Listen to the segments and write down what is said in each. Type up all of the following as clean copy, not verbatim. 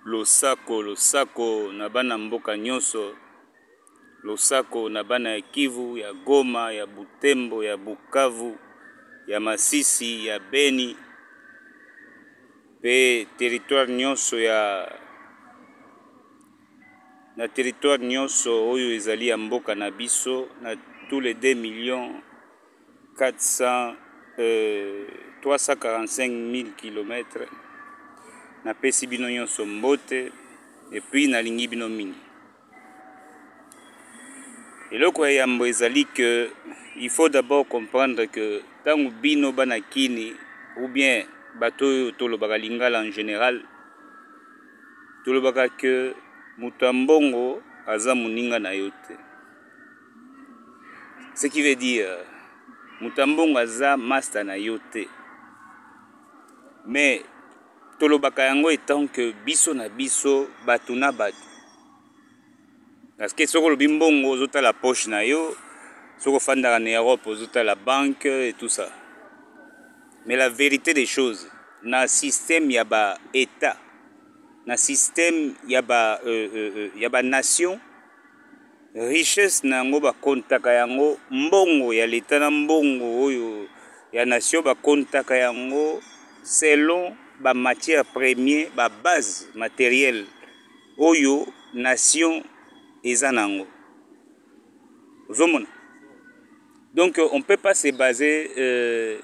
losako na bana mboka nyonso, losako na bana ya Kivu, ya Goma, ya Butembo, ya Bukavu, ya Masisi, ya Beni, pe territoire nyonso na territoire nyonso oyo ezali ya mboka na biso, na tous les 2,345,000 km. Na pesi bino nyonso mbote, et puis nalingi bino mingi. Eloko ya yambo ezali que il faut d'abord comprendre que tangu bino bana kini ou bien bato tolobaka lingala en général, tolobaka que mutambongo aza muninga na yote. Ce qui veut dire mutambongo aza master na yote. Mais tolobaka yango étant que biso na biso batu na batu. Parce que soko lobi mbongo ozota la poche na yo, soko fandaka na Europe ozota la banque et tout ça. Mais la vérité des choses, na système ya ba état, na système ya ba nation, richesse na yango ba kontaka yango, mbongo ya l'état na mbongo oyo ya nation ba kontaka yango selon ba matière première, ba base matérielle oyo nation ezanango. Donc on ne peut pas se baser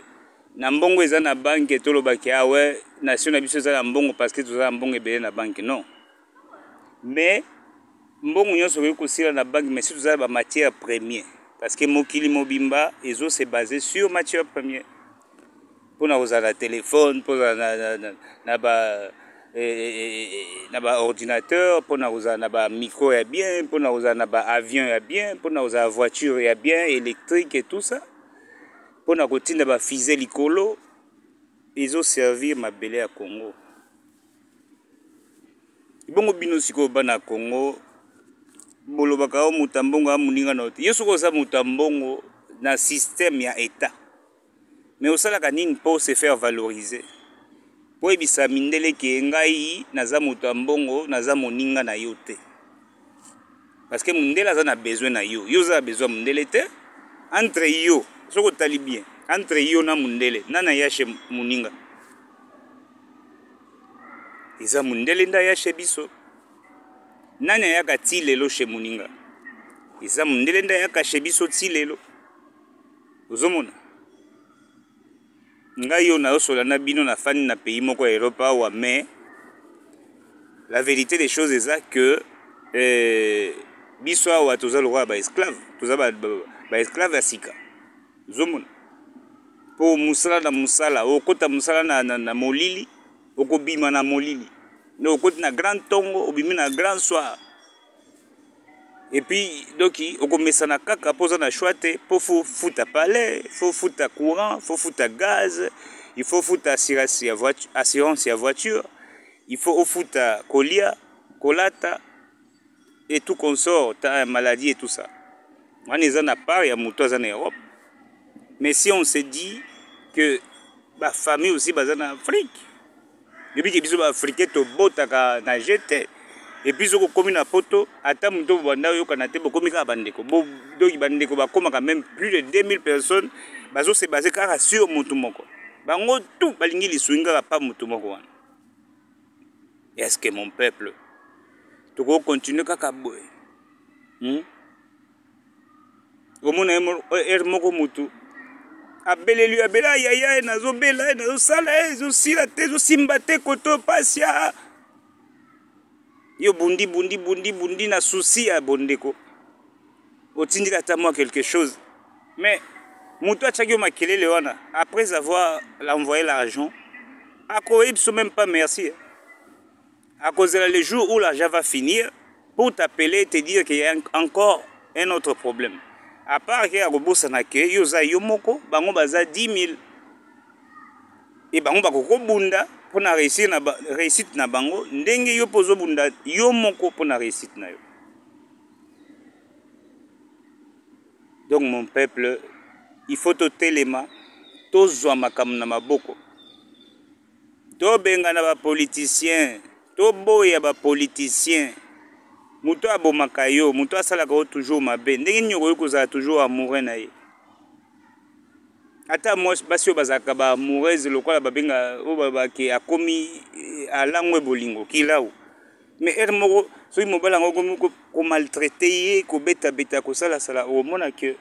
na mbongo eza na banque tolobaki awe nation na biso eza na mbongo parce que toza na mbongo ebele na banque, non. Mais mbongo nyonso ko kosila na banque, mais surtout za ba matière première parce que mokili mobimba ezo se baser sur matière première. Pour na kozala téléphone, pour na ba ordinateur, pour na kozala na ba micro ya bien, pour na kozala na ba avion ya bien, pour na kozala voiture ya bien, électrique et tout ça. Pour na kotinda ba fusée likolo, ezo servir mabele ya Congo. Ibongo bino siko bana Congo, bolobaka o mutambongo amuninga na ote. Yesu ko sa mutambongo na système ya état. Mais au salaka nini pour se faire valoriser. Pour ebisa mindele ke ngai naza mutambongo naza moninga na yote. Parce que mundele aza na besoin na yo. Yo za besoin mundele te. Entre yo, soko tali bien. Entre yo na mundele, nana yashe muninga. Iza mundele nda yashe biso. Nana yaka ti lelo she muninga. Iza mundele nda yaka she biso ti lelo. Ozomona. Ngai yo na osola na bino na fani na pays moko ya Europe awa, mais la vérité des choses est ça que biso awa toza le roi ba esclave, toza ba esclave ya sika. Zomona. Po musala na musala, okota musala na molili, okobima na molili. No okoti na grand tongo, obimi na grand soir. Et puis donc okomesa na kaka poza na choite pour fouta palais, faut fouta courant, faut fouta gaz, il faut fouta assurance ya voiture, il faut fouta colia, colata et tout consort, ta maladie et tout ça. On est en part ya muto en Europe. Mais si on se dit que la famille aussi est en Afrique, et puis que les Africains to botaka na jeté. Et puis on comme na poto ata muto banda yo kanate bokomi ka bandeko bo do bandeko ba koma quand même plus de 2000 personnes bazo se baser kaka sur mutu moko bango tout balingi liswinga pa mutu moko wana. Est-ce que mon peuple to go continuer kaka boy omona moko mutu abele lui abela yaya nazo bela nazo sala ezo sila tezo simbate koto pasia. Yo bundi na souci ya bondeko. Otindi kata moi quelque chose. Mais muto achaki yo makelele wana après avoir envoyé l'argent, ako ibso même pas merci. À cause de le jour où l'argent va finir pour t'appeler et te dire qu'il y a encore un autre problème. À part que ya kobosa na ke yo za yo moko bango baza 10 000. Et bango bakoko bunda pour na réussir na réussite na bango ndenge yo pozo bunda yo moko pour na réussite na yo. Donc mon peuple, il faut te telema tozwa makambo na maboko. To benga na ba politiciens, To boya ba politicien. Muto abomaka yo, muto asalaka yo toujours mabe. Ndenge nini okoki kozala toujours amoureux na ye. Ata moi basi oyo bazalaka ba amoureuse lokola babenga oyo babaki akomi alangwe bolingo kilau. Mais er moko soki mobali yango okomi ko maltraiter ye, ko beta beta ko sala sala, omona que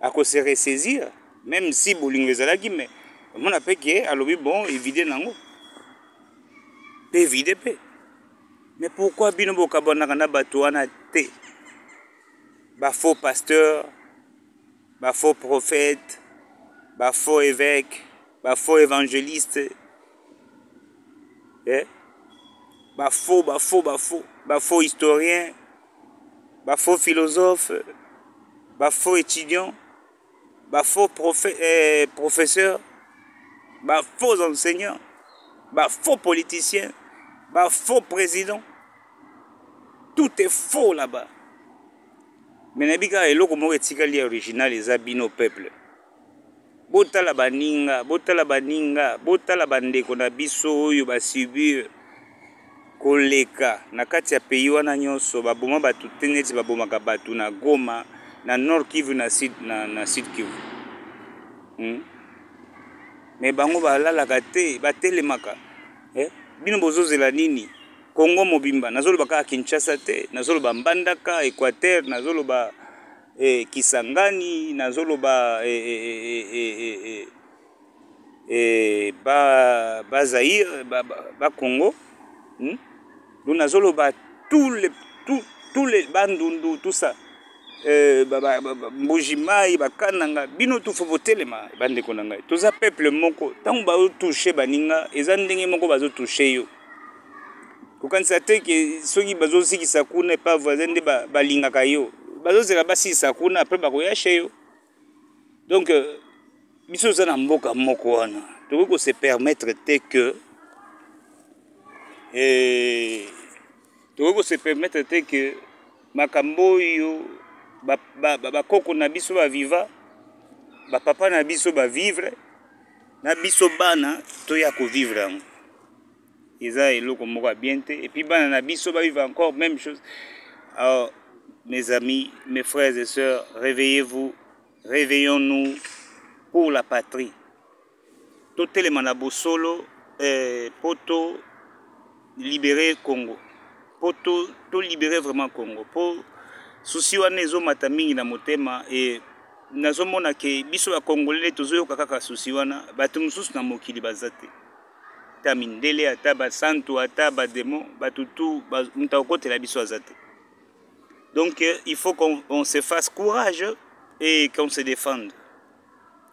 ako se ressaisir même si bolingo ezalaki, mais omona pe que alobi bon éviter nango. Pe éviter pe. Mais pourquoi bino bokabonaka na bato wana te? Ba faux pasteur, ba faux prophète, ba faux évêque, ba faux évangéliste. Eh? Ba faux historien, ba faux philosophe, ba faux étudiant, ba faux professeur, ba faux enseignant, ba faux politicien, ba faux président. Tout est faux là-bas. Mais nabika eloko moko etikali original eza bino peuple. Botala baninga, botala bandeko na biso oyo basubir koleka na kati ya pays wana nyonso baboma batu te neti babomaka batu na Goma, na Nord Kivu, na Sud Kivu. Mais bango balalaka te, batelemaka. Bino bozozela nini? Congo mobimba, nazoloba kaka Kinshasa te, nazoloba Mbandaka, Équateur, nazoloba Kisangani, nazoloba ba Zaïre, ba Congo. Nous nazoloba tous les bandundu, tout ça. Mbujimai, Bakananga, bino tout faut telema, bande konanga. Tout ça peuple moko, tant ba toucher baninga, ezandenge moko bazo toucher yo. Kokanisa te ke soki bazo siki sakuna pa voisin de balingaka yo. Bazo zela basi sakuna après bakoyache yo. Donc biso za na mboka moko wana. Toko ko se permettre te que makambo yo ba koko na biso ba viva, ba papa na biso ba vivre, na biso bana to ya ko vivre. Isa eloko moko bien te, et puis bana na biso ba vivre encore même chose. Alors mes amis, mes frères et sœurs, réveillez-vous, réveillons-nous pour la patrie. Totele manabo solo poto libérer Congo. Poto to libérer vraiment Congo. Po souci wana ezo matamingi na motema et nazomona ke biso ya Congolais tozoyoka kaka souci wana bato mosusu na mokili bazate. Ta mindele ata ba santo ata ba démon batutu mutakotela biso azate. Donc il faut qu'on se fasse courage et qu'on se défende.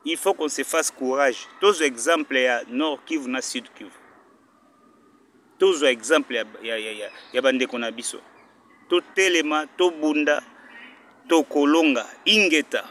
Il faut qu'on se fasse courage. Tous les exemples à Nord Kivu na Sud Kivu. Tous les exemples ya bande konabiso. To telema, to bunda, to kolonga, ingeta.